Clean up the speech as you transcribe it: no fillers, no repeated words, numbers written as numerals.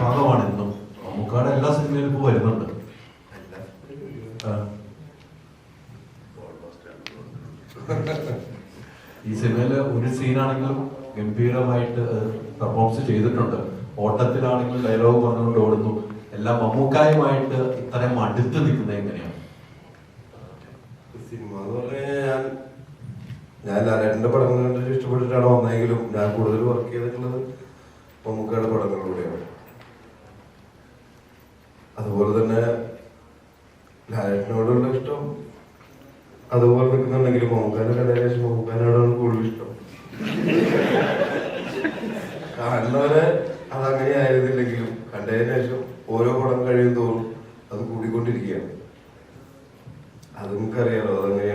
ഭാഗമാണ് എന്നും. മമ്മൂക്കാടെ എല്ലാ സിനിമയിലും ഇപ്പോൾ വരുന്നുണ്ട്. ഈ സിനിമയില് ഒരു സീനാണെങ്കിലും ഗംഭീരമായിട്ട് പെർഫോമൻസ് ചെയ്തിട്ടുണ്ട്. ഓട്ടത്തിലാണെങ്കിലും ഡയലോഗ് പറഞ്ഞുകൊണ്ട് ഓടുന്നു. എല്ലാം മമ്മൂക്കായുമായിട്ട് ഇത്രയും അടുത്ത് നിൽക്കുന്നത് എങ്ങനെയാണ്? സിനിമ എന്ന് പറഞ്ഞാൽ ഞാൻ ലാലേട്ടന്റെ പടങ്ങൾ കണ്ടിട്ട് ഇഷ്ടപ്പെട്ടിട്ടാണ് വന്നെങ്കിലും ഞാൻ കൂടുതൽ വർക്ക് ചെയ്തിട്ടുള്ളത് മമ്മൂക്കയുടെ പടങ്ങളിലൂടെയാണ്. അതുപോലെ തന്നെ ലാലേട്ടനോടുള്ള ഇഷ്ടം അതുപോലെ നിൽക്കുന്നുണ്ടെങ്കിലും മമ്മൂക്കാന്റെ കഥയെ ശേഷം മമ്മൂക്കാനോടാണ് കൂടുതൽ ഇഷ്ടം. കാണുന്നവരെ അതങ്ങനെ ആയിരുന്നില്ലെങ്കിലും കണ്ടതിന് ശേഷം ഓരോ പടം കഴിയും തോറും അത് കൂടിക്കൊണ്ടിരിക്കുകയാണ്. അത് നമുക്കറിയാലോ, അതങ്ങനെ